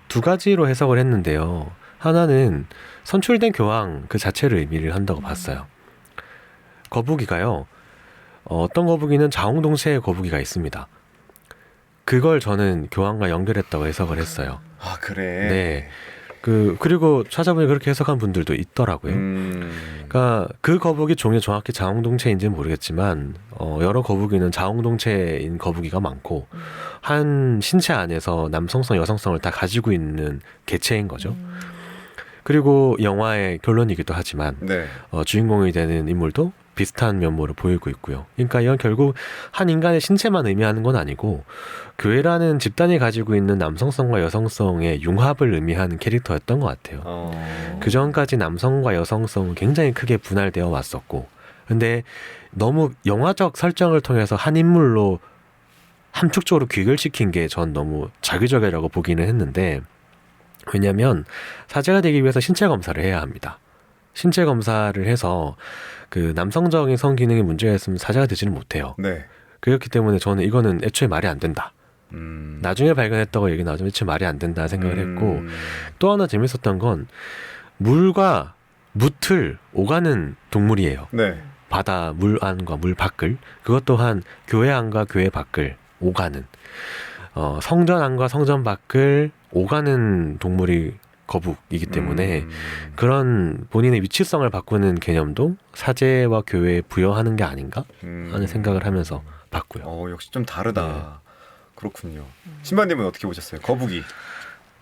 S1: 두 가지로 해석을 했는데요. 하나는 선출된 교황 그 자체를 의미를 한다고 봤어요. 거북이가요. 어떤 거북이는 자웅동체의 거북이가 있습니다. 그걸 저는 교황과 연결했다고 해석을 했어요.
S2: 그래.
S1: 네. 그리고 찾아보니 그렇게 해석한 분들도 있더라고요. 그러니까 그 거북이 종이 정확히 자웅동체인지는 모르겠지만 여러 거북이는 자웅동체인 거북이가 많고 한 신체 안에서 남성성, 여성성을 다 가지고 있는 개체인 거죠. 그리고 영화의 결론이기도 하지만 주인공이 되는 인물도 비슷한 면모를 보이고 있고요. 그러니까 이건 결국 한 인간의 신체만 의미하는 건 아니고 교회라는 집단이 가지고 있는 남성성과 여성성의 융합을 의미하는 캐릭터였던 것 같아요. 그 전까지 남성과 여성성은 굉장히 크게 분할되어 왔었고 근데 너무 영화적 설정을 통해서 한 인물로 함축적으로 귀결시킨 게 전 너무 자기적이라고 보기는 했는데 왜냐하면 사제가 되기 위해서 신체 검사를 해야 합니다. 신체 검사를 해서 그 남성적인 성기능에 문제가 있으면 사제가 되지는 못해요.
S2: 네.
S1: 그렇기 때문에 저는 이거는 애초에 말이 안 된다. 나중에 발견했다고 얘기 나오지만 애초에 말이 안 된다 생각을 했고 또 하나 재밌었던 건 물과 뭇을 오가는 동물이에요.
S2: 네.
S1: 바다 물 안과 물 밖을 그것 또한 교회 안과 교회 밖을 오가는 성전 안과 성전 밖을 오가는 동물이 거북이기 때문에 그런 본인의 위치성을 바꾸는 개념도 사제와 교회에 부여하는 게 아닌가 하는 생각을 하면서 봤고요.
S2: 역시 좀 다르다. 네. 그렇군요. 신바님은 어떻게 보셨어요? 거북이.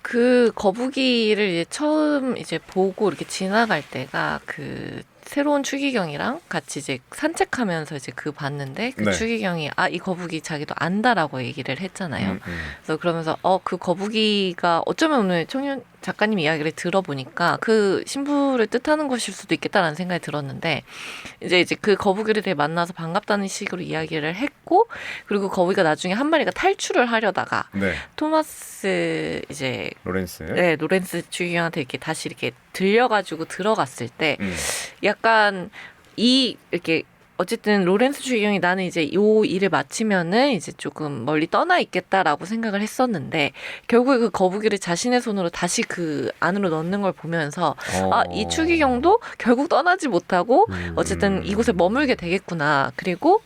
S3: 그 거북이를 이제 처음 이제 보고 이렇게 지나갈 때가 그 새로운 추기경이랑 같이 이제 산책하면서 이제 그 봤는데 그
S2: 네.
S3: 추기경이 이 거북이 자기도 안다라고 얘기를 했잖아요. 그래서 그러면서 그 거북이가 어쩌면 오늘 청년 작가님 이야기를 들어보니까 그 신부를 뜻하는 것일 수도 있겠다라는 생각이 들었는데 이제 그 거북이를 되게 만나서 반갑다는 식으로 이야기를 했고 그리고 거북이가 나중에 한 마리가 탈출을 하려다가
S2: 네.
S3: 토마스 이제 로렌스 추기경한테 이렇게 다시 이렇게 들려가지고 들어갔을 때 약간 이렇게 어쨌든 로렌스 추기경이 나는 이제 요 일을 마치면은 이제 조금 멀리 떠나 있겠다라고 생각을 했었는데 결국에 그 거북이를 자신의 손으로 다시 그 안으로 넣는 걸 보면서 이 추기경도 결국 떠나지 못하고 어쨌든 이곳에 머물게 되겠구나. 그리고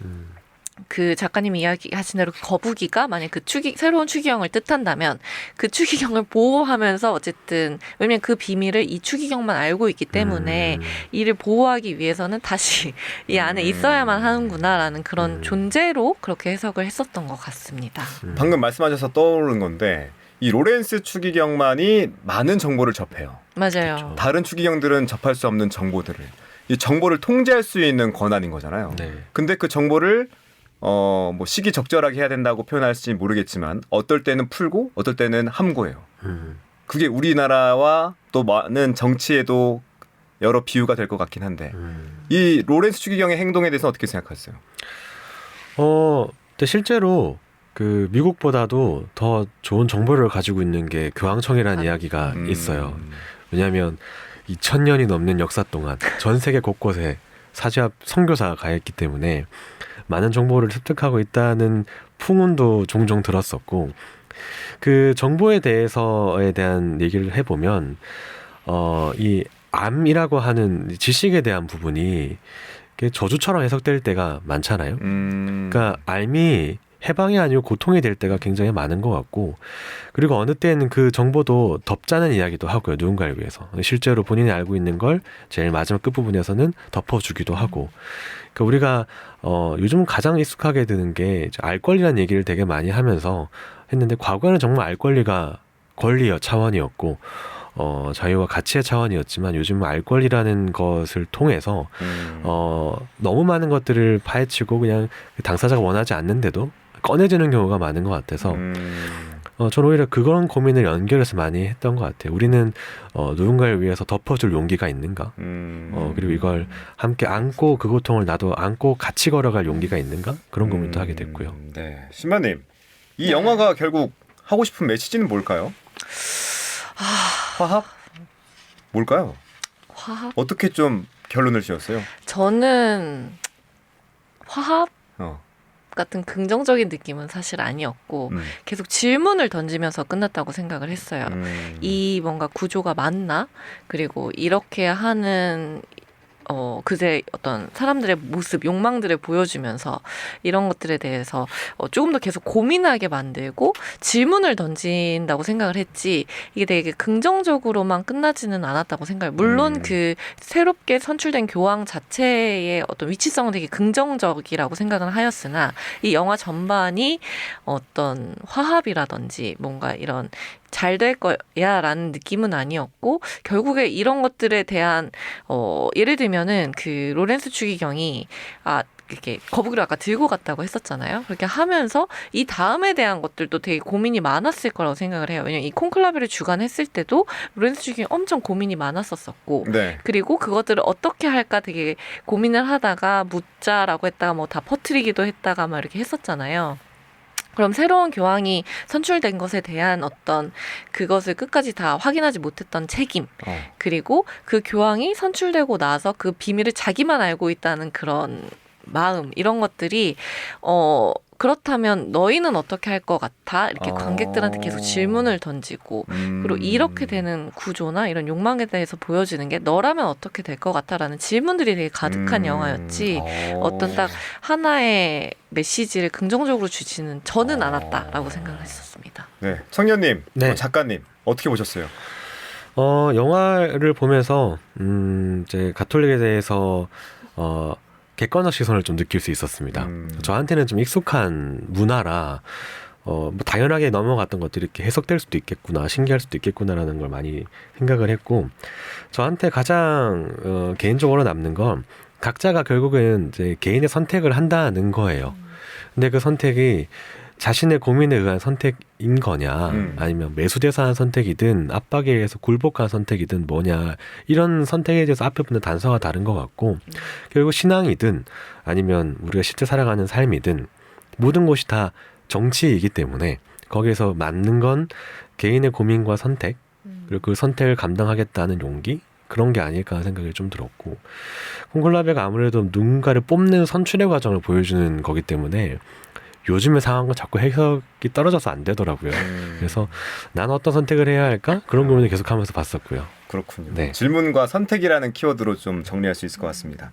S3: 그 작가님이 이야기하신 대로 거북이가 만약 그 새로운 추기경을 뜻한다면 그 추기경을 보호하면서 어쨌든 왜냐면 그 비밀을 이 추기경만 알고 있기 때문에 이를 보호하기 위해서는 다시 이 안에 있어야만 하는구나라는 그런 존재로 그렇게 해석을 했었던 것 같습니다.
S2: 방금 말씀하셔서 떠오른 건데 이 로렌스 추기경만이 많은 정보를 접해요.
S3: 맞아요.
S2: 그렇죠. 다른 추기경들은 접할 수 없는 정보들을 이 정보를 통제할 수 있는 권한인 거잖아요.
S1: 네.
S2: 근데 그 정보를 뭐 시기 적절하게 해야 된다고 표현할지 모르겠지만 어떨 때는 풀고 어떨 때는 함구해요. 그게 우리나라와 또 많은 정치에도 여러 비유가 될 것 같긴 한데 이 로렌스 추기경의 행동에 대해서 어떻게 생각하세요?
S1: 근데 실제로 그 미국보다도 더 좋은 정보를 가지고 있는 게 교황청이라는 이야기가 있어요. 왜냐하면 2000년이 넘는 역사 동안 전 세계 곳곳에 사제와 선교사가 가 있기 때문에 많은 정보를 습득하고 있다는 풍운도 종종 들었었고 그 정보에 대한 얘기를 해보면 이 암이라고 하는 지식에 대한 부분이 저주처럼 해석될 때가 많잖아요. 그러니까 암이 해방이 아니고 고통이 될 때가 굉장히 많은 것 같고 그리고 어느 때는 그 정보도 덮자는 이야기도 하고요. 누군가를 위해서. 실제로 본인이 알고 있는 걸 제일 마지막 끝부분에서는 덮어주기도 하고 그러니까 우리가 요즘 가장 익숙하게 드는 게 알 권리라는 얘기를 되게 많이 하면서 했는데 과거에는 정말 알 권리가 권리의 차원이었고 자유와 가치의 차원이었지만 요즘은 알 권리라는 것을 통해서 너무 많은 것들을 파헤치고 그냥 당사자가 원하지 않는데도 꺼내지는 경우가 많은 것 같아서 저는 오히려 그런 고민을 연결해서 많이 했던 것 같아요. 우리는 누군가를 위해서 덮어줄 용기가 있는가? 그리고 이걸 함께 안고 그 고통을 나도 안고 같이 걸어갈 용기가 있는가? 그런 고민도 하게 됐고요.
S2: 네, 신마님, 이 영화가 결국 하고 싶은 메시지는 뭘까요? 화합? 뭘까요?
S3: 화합?
S2: 어떻게 좀 결론을 지었어요?
S3: 저는 화합 같은 긍정적인 느낌은 사실 아니었고 계속 질문을 던지면서 끝났다고 생각을 했어요. 이 뭔가 구조가 맞나? 그리고 이렇게 하는 그새 어떤 사람들의 모습, 욕망들을 보여주면서 이런 것들에 대해서 조금 더 계속 고민하게 만들고 질문을 던진다고 생각을 했지 이게 되게 긍정적으로만 끝나지는 않았다고 생각해요. 물론 그 새롭게 선출된 교황 자체의 어떤 위치성은 되게 긍정적이라고 생각은 하였으나 이 영화 전반이 어떤 화합이라든지 뭔가 이런 잘 될 거야 라는 느낌은 아니었고 결국에 이런 것들에 대한 예를 들면은 그 로렌스 추기경이 이렇게 거북이를 아까 들고 갔다고 했었잖아요. 그렇게 하면서 이 다음에 대한 것들도 되게 고민이 많았을 거라고 생각을 해요. 왜냐면 이 콘클라베를 주관했을 때도 로렌스 추기경이 엄청 고민이 많았었고 네. 그리고 그것들을 어떻게 할까 되게 고민을 하다가 묻자라고 했다가 뭐 다 퍼뜨리기도 했다가 막 이렇게 했었잖아요. 그럼 새로운 교황이 선출된 것에 대한 어떤 그것을 끝까지 다 확인하지 못했던 책임 그리고 그 교황이 선출되고 나서 그 비밀을 자기만 알고 있다는 그런 마음 이런 것들이 그렇다면 너희는 어떻게 할 것 같아? 이렇게 관객들한테 계속 질문을 던지고 그리고 이렇게 되는 구조나 이런 욕망에 대해서 보여지는 게 너라면 어떻게 될 것 같아? 라는 질문들이 되게 가득한 영화였지 어떤 딱 하나의 메시지를 긍정적으로 주지는 저는 않았다라고 생각을 했었습니다.
S2: 네, 청년님, 작가님 어떻게 보셨어요?
S1: 영화를 보면서 이제 가톨릭에 대해서 객관적 시선을 좀 느낄 수 있었습니다. 저한테는 좀 익숙한 문화라 뭐 당연하게 넘어갔던 것들이 이렇게 해석될 수도 있겠구나, 신기할 수도 있겠구나라는 걸 많이 생각을 했고, 저한테 가장 개인적으로 남는 건 각자가 결국은 이제 개인의 선택을 한다는 거예요. 근데 그 선택이 자신의 고민에 의한 선택인 거냐, 아니면 매수돼서 한 선택이든 압박에 의해서 굴복한 선택이든 뭐냐, 이런 선택에 대해서 앞에 붙는 단서가 다른 것 같고, 결국 신앙이든 아니면 우리가 실제 살아가는 삶이든 모든 것이 다 정치이기 때문에 거기에서 맞는 건 개인의 고민과 선택, 그리고 그 선택을 감당하겠다는 용기, 그런 게 아닐까 하는 생각이 좀 들었고, 콘클라베가 아무래도 누군가를 뽑는 선출의 과정을 보여주는 거기 때문에 요즘의 상황과 자꾸 해석이 떨어져서 안 되더라고요. 그래서 난 어떤 선택을 해야 할까? 그런 고민을 계속하면서 봤었고요.
S2: 그렇군요.
S1: 네.
S2: 질문과 선택이라는 키워드로 좀 정리할 수 있을 것 같습니다.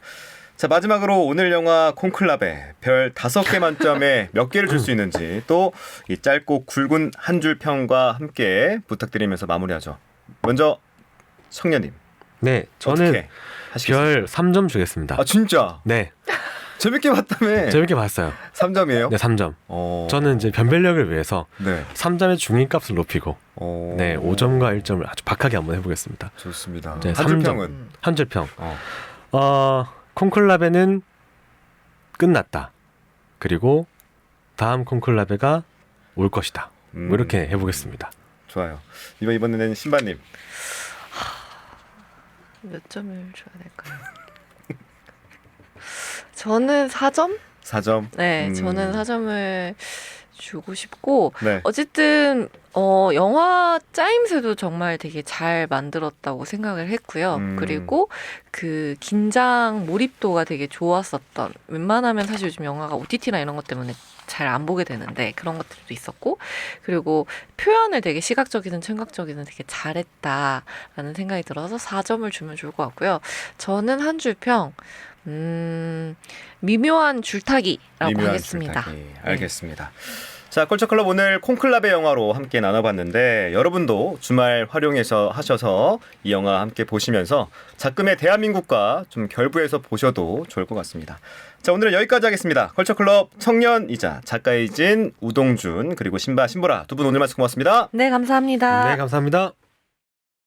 S2: 자, 마지막으로 오늘 영화 콘클라베 별 5개 만점에 몇 개를 줄 수 있는지, 또 이 짧고 굵은 한 줄 평과 함께 부탁드리면서 마무리하죠. 먼저 청년님.
S1: 네, 저는
S2: 어떻게 하시겠습니까?
S1: 별 3점 주겠습니다.
S2: 아, 진짜?
S1: 네,
S2: 재밌게 봤다며.
S1: 재밌게 봤어요.
S2: 3점이에요?
S1: 네, 3점. 저는 이제 변별력을 위해서
S2: 네.
S1: 3점의 중위값을 높이고 네, 5점과 1점을 아주 박하게 한번 해보겠습니다.
S2: 좋습니다.
S1: 네,
S2: 한 줄
S1: 3점.
S2: 평은?
S1: 한 줄 평. 콘클라베는 끝났다. 그리고 다음 콘클라베가 올 것이다. 뭐 이렇게 해보겠습니다.
S2: 좋아요. 이번에는 신바님.
S3: 몇 점을 줘야 될까요? 저는 4점?
S2: 4점?
S3: 네, 저는 4점을 주고 싶고,
S2: 네.
S3: 어쨌든 영화 짜임새도 정말 되게 잘 만들었다고 생각을 했고요. 그리고 그 긴장 몰입도가 되게 좋았었던, 웬만하면 사실 요즘 영화가 OTT나 이런 것 때문에 잘 안 보게 되는데 그런 것들도 있었고, 그리고 표현을 되게 시각적이든 청각적이든 되게 잘했다라는 생각이 들어서 4점을 주면 좋을 것 같고요. 저는 한 줄 평, 미묘한 줄타기라고
S2: 미묘한
S3: 하겠습니다.
S2: 줄타기. 알겠습니다. 자, 컬처클럽 오늘 콘클라베 영화로 함께 나눠봤는데, 여러분도 주말 활용해서 하셔서 이 영화 함께 보시면서 작금의 대한민국과 좀 결부해서 보셔도 좋을 것 같습니다. 자, 오늘은 여기까지 하겠습니다. 컬처클럽 청년이자 작가이진 우동준, 그리고 신보라 두 분 오늘 말씀 고맙습니다.
S3: 네, 감사합니다.
S1: 네, 감사합니다.